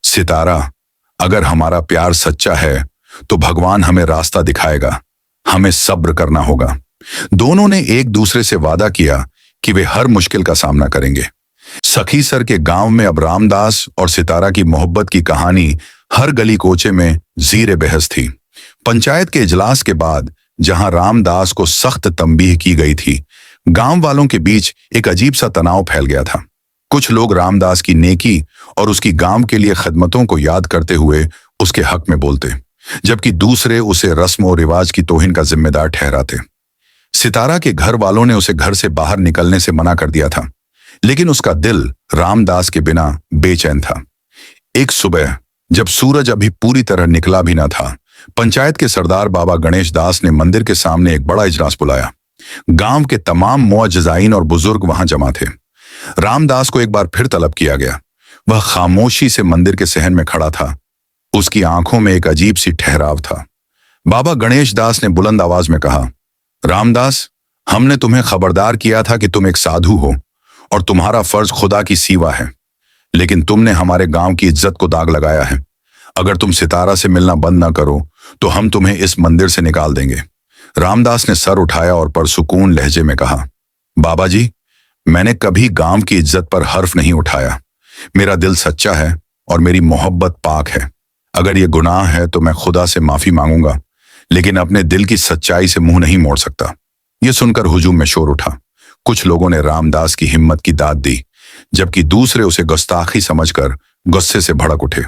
सितारा, अगर हमारा प्यार सच्चा है तो भगवान हमें रास्ता दिखाएगा। हमें सब्र करना होगा। दोनों ने एक दूसरे से वादा किया कि वे हर मुश्किल का सामना करेंगे। सखी सर के गांव में अब रामदास और सितारा की मोहब्बत की कहानी हर गली कोचे में ज़ीरे बहस थी। पंचायत के इजलास के बाद जहां रामदास को सख्त तंबीह की गई थी, गांव वालों के बीच एक अजीब सा तनाव फैल गया था। कुछ लोग रामदास की नेकी और उसकी गांव के लिए खिदमतों को याद करते हुए उसके हक में बोलते, जबकि दूसरे उसे रस्म और रिवाज की तौहीन का जिम्मेदार ठहराते। सितारा के घर वालों ने उसे घर से बाहर निकलने से मना कर दिया था, लेकिन उसका दिल रामदास के बिना बेचैन था। एक सुबह जब सूरज अभी पूरी तरह निकला भी न था, पंचायत के सरदार बाबा गणेश दास ने मंदिर के सामने एक बड़ा इजलास बुलाया। गांव के तमाम मुअज्जिज़ाइन और बुजुर्ग वहां जमा थे। रामदास को एक बार फिर तलब किया गया। वह खामोशी से मंदिर के सहन में खड़ा था। उसकी आंखों में एक अजीब सी ठहराव था। बाबा गणेश दास ने बुलंद आवाज में कहा, रामदास, हमने तुम्हें खबरदार किया था कि तुम एक साधु हो और तुम्हारा फर्ज खुदा की सीवा है, लेकिन तुमने हमारे गांव की इज्जत को दाग लगाया है। अगर तुम सितारा से मिलना बंद ना करो तो हम तुम्हें इस मंदिर से निकाल देंगे। रामदास ने सर उठाया और परसुकून लहजे में कहा, बाबा जी, मैंने कभी गांव की इज्जत पर हर्फ नहीं उठाया। मेरा दिल सच्चा है और मेरी मोहब्बत पाक है। अगर ये गुनाह है तो मैं खुदा से माफी मांगूंगा, लेकिन अपने दिल की सच्चाई से मुंह नहीं मोड़ सकता। यह सुनकर हुजूम में शोर उठा। कुछ लोगों ने रामदास की हिम्मत की दाद दी, जबकि दूसरे उसे गुस्ताखी समझकर गुस्से से भड़क उठे।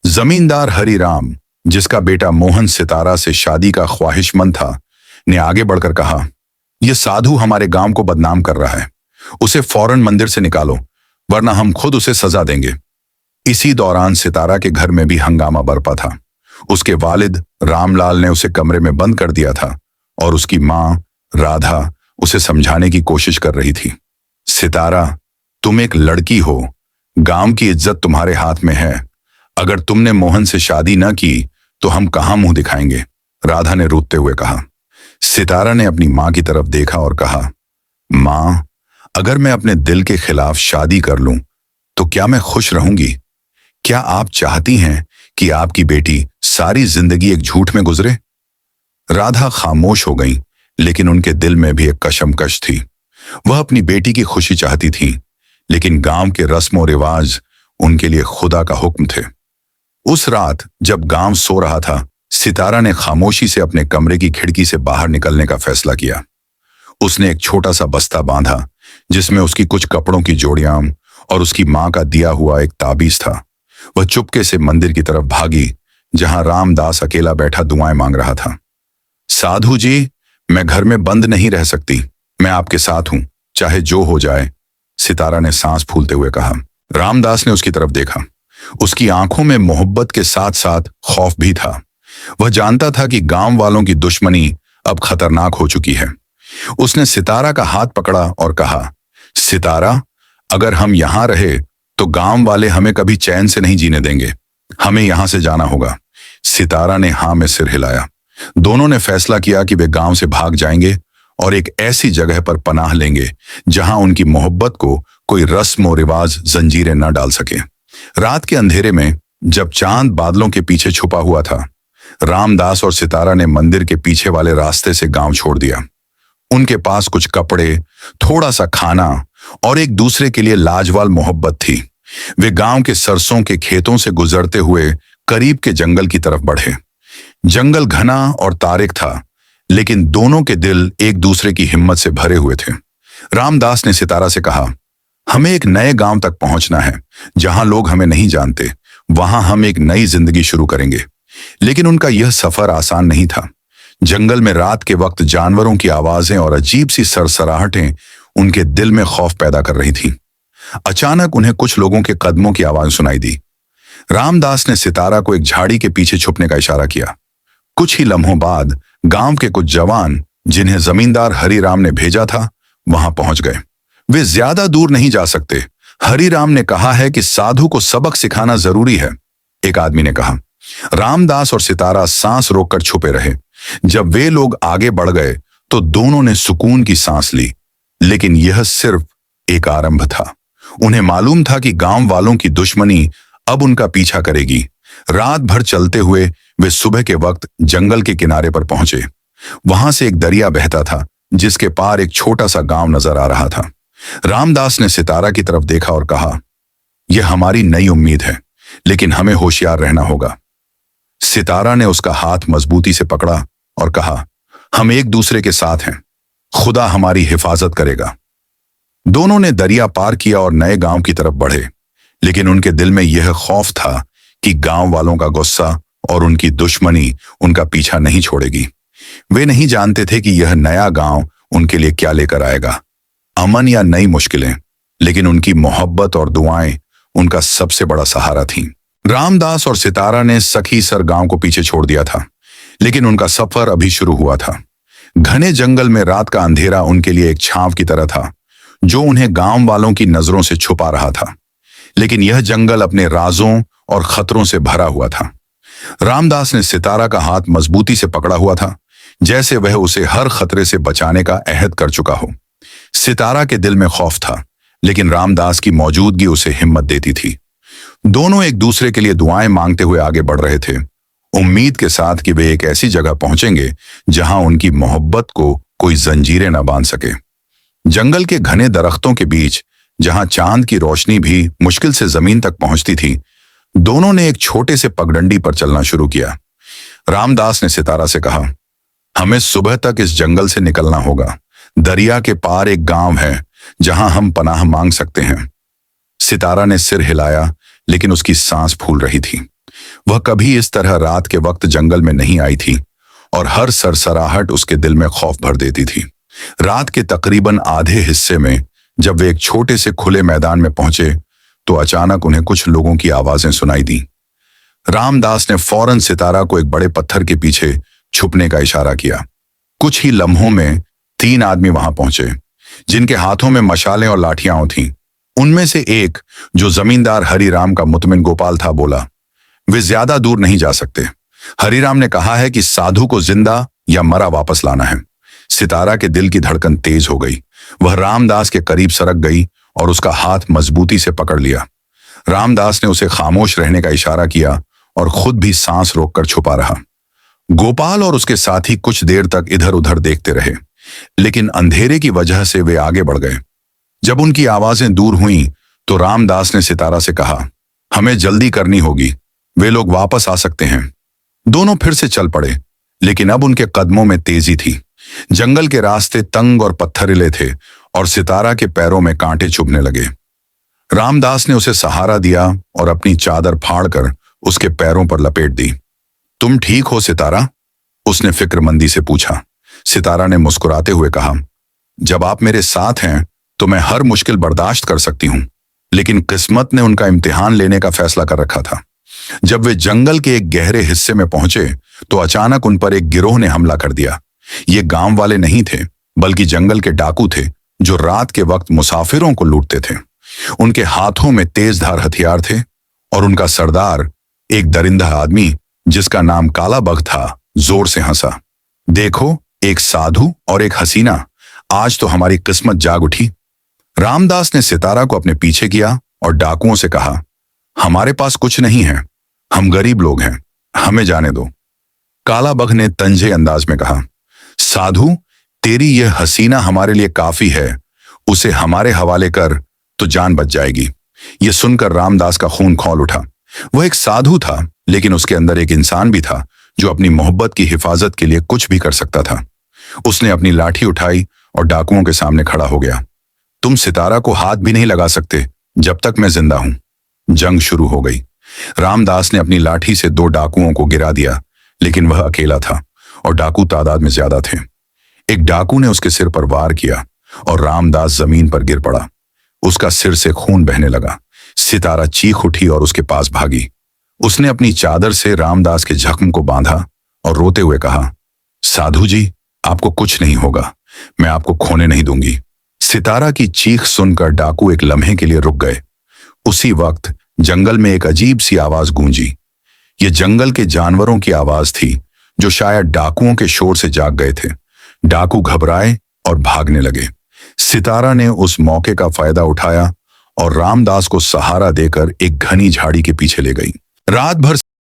जमींदार हरिराम, जिसका बेटा मोहन सितारा से शादी का ख्वाहिशमंद था, ने आगे बढ़कर कहा, यह साधु हमारे गांव को बदनाम कर रहा है। उसे फौरन मंदिर से निकालो, वरना हम खुद उसे सजा देंगे। इसी दौरान सितारा के घर में भी हंगामा बरपा था। उसके वालिद रामलाल ने उसे कमरे में बंद कर दिया था और उसकी मां राधा उसे समझाने की कोशिश कर रही थी। सितारा, तुम एक लड़की हो, गांव की इज्जत तुम्हारे हाथ में है। अगर तुमने मोहन से शादी न की तो हम कहां मुंह दिखाएंगे, राधा ने रूठते हुए कहा। सितारा ने अपनी मां की तरफ देखा और कहा, मां, अगर मैं अपने दिल के खिलाफ शादी कर लूं तो क्या मैं खुश रहूंगी? क्या आप चाहती हैं कि आपकी बेटी सारी जिंदगी एक झूठ में गुजरे? राधा खामोश हो गई, लेकिन उनके दिल में भी एक कशमकश थी। वह अपनी बेटी की खुशी चाहती थी, लेकिन गांव के रस्म और रिवाज उनके लिए खुदा का हुक्म थे। उस रात जब गांव सो रहा था, सितारा ने खामोशी से अपने कमरे की खिड़की से बाहर निकलने का फैसला किया। उसने एक छोटा सा बस्ता बांधा, जिसमें उसकी कुछ कपड़ों की जोड़ियां और उसकी मां का दिया हुआ एक ताबीज था। वह चुपके से मंदिर की तरफ भागी, जहां रामदास अकेला बैठा दुआएं मांग रहा था। साधु जी, मैं घर में बंद नहीं रह सकती। मैं आपके साथ हूं, चाहे जो हो जाए, सितारा ने सांस फूलते हुए कहा। रामदास ने उसकी तरफ देखा। उसकी आंखों में मोहब्बत के साथ साथ खौफ भी था। वह जानता था कि गांव वालों की दुश्मनी अब खतरनाक हो चुकी है। उसने सितारा का हाथ पकड़ा और कहा, सितारा, अगर हम यहां रहे तो गांव वाले हमें कभी चैन से नहीं जीने देंगे। हमें यहां से जाना होगा। सितारा ने हां में सिर हिलाया। दोनों ने फैसला किया कि वे गांव से भाग जाएंगे और एक ऐसी जगह पर पनाह लेंगे जहां उनकी मोहब्बत को कोई रस्म और रिवाज जंजीरें न डाल सके। रात के अंधेरे में जब चांद बादलों के पीछे छुपा हुआ था, रामदास और सितारा ने मंदिर के पीछे वाले रास्ते से गांव छोड़ दिया। उनके पास कुछ कपड़े, थोड़ा सा खाना और एक दूसरे के लिए लाजवाब मोहब्बत थी। वे गांव के सरसों के खेतों से गुजरते हुए करीब के जंगल की तरफ बढ़े। जंगल घना और तारिक था, लेकिन दोनों के दिल एक दूसरे की हिम्मत से भरे हुए थे। रामदास ने सितारा से कहा, हमें एक नए गांव तक पहुंचना है, जहां लोग हमें नहीं जानते। वहां हम एक नई जिंदगी शुरू करेंगे। लेकिन उनका यह सफर आसान नहीं था। जंगल में रात के वक्त जानवरों की आवाजें और अजीब सी सरसराहटें उनके दिल में खौफ पैदा कर रही थीं। अचानक उन्हें कुछ लोगों के कदमों की आवाज सुनाई दी। रामदास ने सितारा को एक झाड़ी के पीछे छुपने का इशारा किया। कुछ ही लम्हों बाद गांव के कुछ जवान, जिन्हें जमींदार हरिराम ने भेजा था, वहां पहुंच गए। वे ज्यादा दूर नहीं जा सकते। हरिराम ने कहा है कि साधु को सबक सिखाना जरूरी है, एक आदमी ने कहा। रामदास और सितारा सांस रोककर छुपे रहे। जब वे लोग आगे बढ़ गए तो दोनों ने सुकून की सांस ली, लेकिन यह सिर्फ एक आरंभ था। उन्हें मालूम था कि गांव वालों की दुश्मनी अब उनका पीछा करेगी। रात भर चलते हुए वे सुबह के वक्त जंगल के किनारे पर पहुंचे। वहां से एक दरिया बहता था, जिसके पार एक छोटा सा गांव नजर आ रहा था। रामदास ने सितारा की तरफ देखा और कहा, यह हमारी नई उम्मीद है, लेकिन हमें होशियार रहना होगा। सितारा ने उसका हाथ मजबूती से पकड़ा और कहा, हम एक दूसरे के साथ हैं, खुदा हमारी हिफाजत करेगा। दोनों ने दरिया पार किया और नए गांव की तरफ बढ़े, लेकिन उनके दिल में यह खौफ था कि गांव वालों का गुस्सा और उनकी दुश्मनी उनका पीछा नहीं छोड़ेगी। वे नहीं जानते थे कि यह नया गांव उनके लिए क्या लेकर आएगा, अमन या नई मुश्किलें, लेकिन उनकी मोहब्बत और दुआएं उनका सबसे बड़ा सहारा थीं। रामदास और सितारा ने सखीसर गांव को पीछे छोड़ दिया था, लेकिन उनका सफर अभी शुरू हुआ था। घने जंगल में रात का अंधेरा उनके लिए एक छांव की तरह था, जो उन्हें गांव वालों की नजरों से छुपा रहा था। लेकिन यह जंगल अपने राजों और खतरों से भरा हुआ था। रामदास ने सितारा का हाथ मजबूती से पकड़ा हुआ था, जैसे वह उसे हर खतरे से बचाने का अहद कर चुका हो। सितारा के दिल में खौफ था, लेकिन रामदास की मौजूदगी उसे हिम्मत देती थी। दोनों एक दूसरे के लिए दुआएं मांगते हुए आगे बढ़ रहे थे, उम्मीद के साथ कि वे एक ऐसी जगह पहुंचेंगे जहां उनकी मोहब्बत को कोई जंजीरें न बांध सके। जंगल के घने दरख्तों के बीच, जहां चांद की रोशनी भी मुश्किल से जमीन तक पहुंचती थी, दोनों ने एक छोटे से पगडंडी पर चलना शुरू किया। रामदास ने सितारा से कहा, हमें सुबह तक इस जंगल से निकलना होगा। दरिया के पार एक गांव है जहां हम पनाह मांग सकते हैं। सितारा ने सिर हिलाया, लेकिन उसकी सांस फूल रही थी। वह कभी इस तरह रात के वक्त जंगल में नहीं आई थी, और हर सरसराहट उसके दिल में खौफ भर देती थी। रात के तकरीबन आधे हिस्से में जब वे एक छोटे से खुले मैदान में पहुंचे, तो अचानक उन्हें कुछ लोगों की आवाजें सुनाई दी। रामदास ने फौरन सितारा को एक बड़े पत्थर के पीछे छुपने का इशारा किया। कुछ ही लम्हों में 3 आदमी वहां पहुंचे, जिनके हाथों में मशालें और लाठियां थीं। उनमें से एक, जो जमींदार हरिराम का मुतमिन गोपाल था, बोला, वे ज्यादा दूर नहीं जा सकते। हरिराम ने कहा है कि साधु को जिंदा या मरा वापस लाना है। सितारा के दिल की धड़कन तेज हो गई। वह रामदास के करीब सरक गई और उसका हाथ मजबूती से पकड़ लिया। रामदास ने उसे खामोश रहने का इशारा किया और खुद भी सांस रोककर छुपा रहा। गोपाल और उसके साथी कुछ देर तक इधर उधर देखते रहे, लेकिन अंधेरे की वजह से वे आगे बढ़ गए। जब उनकी आवाजें दूर हुईं, तो रामदास ने सितारा से कहा, हमें जल्दी करनी होगी, वे लोग वापस आ सकते हैं। दोनों फिर से चल पड़े, लेकिन अब उनके कदमों में तेजी थी। जंगल के रास्ते तंग और पत्थरीले थे, और सितारा के पैरों में कांटे चुभने लगे। रामदास ने उसे सहारा दिया और अपनी चादर फाड़कर उसके पैरों पर लपेट दी। तुम ठीक हो सितारा? उसने फिक्रमंदी से पूछा। सितारा ने मुस्कुराते हुए कहा, जब आप मेरे साथ हैं तो मैं हर मुश्किल बर्दाश्त कर सकती हूं। लेकिन किस्मत ने उनका इम्तिहान लेने का फैसला कर रखा था। जब वे जंगल के एक गहरे हिस्से में पहुंचे, तो अचानक उन पर एक गिरोह ने हमला कर दिया। ये गांव वाले नहीं थे, बल्कि जंगल के डाकू थे, जो रात के वक्त मुसाफिरों को लूटते थे। उनके हाथों में तेजधार हथियार थे, और उनका सरदार, एक दरिंदा आदमी जिसका नाम काला बग था, जोर से हंसा। देखो, एक साधु और एक हसीना, आज तो हमारी किस्मत जाग उठी। रामदास ने सितारा को अपने पीछे किया और डाकुओं से कहा, हमारे पास कुछ नहीं है, हम गरीब लोग हैं, हमें जाने दो। काला बग ने तंजे अंदाज में कहा, साधु, तेरी यह हसीना हमारे लिए काफी है, उसे हमारे हवाले कर तो जान बच जाएगी। यह सुनकर रामदास का खून खौल उठा। वह एक साधु था, लेकिन उसके अंदर एक इंसान भी था, जो अपनी मोहब्बत की हिफाजत के लिए कुछ भी कर सकता था। उसने अपनी लाठी उठाई और डाकुओं के सामने खड़ा हो गया। तुम सितारा को हाथ भी नहीं लगा सकते जब तक मैं जिंदा हूं। जंग शुरू हो गई। रामदास ने अपनी लाठी से 2 डाकुओं को गिरा दिया, लेकिन वह अकेला था और डाकू तादाद में ज्यादा थे। एक डाकू ने उसके सिर पर वार किया और रामदास जमीन पर गिर पड़ा। उसका सिर से खून बहने लगा। सितारा चीख उठी और उसके पास भागी। उसने अपनी चादर से रामदास के जख्म को बांधा और रोते हुए कहा, साधु जी, आपको कुछ नहीं होगा, मैं आपको खोने नहीं दूंगी। सितारा की चीख सुनकर डाकू एक लम्हे के लिए रुक गए। उसी वक्त जंगल में एक अजीब सी आवाज गूंजी। ये जंगल के जानवरों की आवाज थी, जो शायद डाकुओं के शोर से जाग गए थे। डाकू घबराए और भागने लगे। सितारा ने उस मौके का फायदा उठाया और रामदास को सहारा देकर एक घनी झाड़ी के पीछे ले गई। रात भर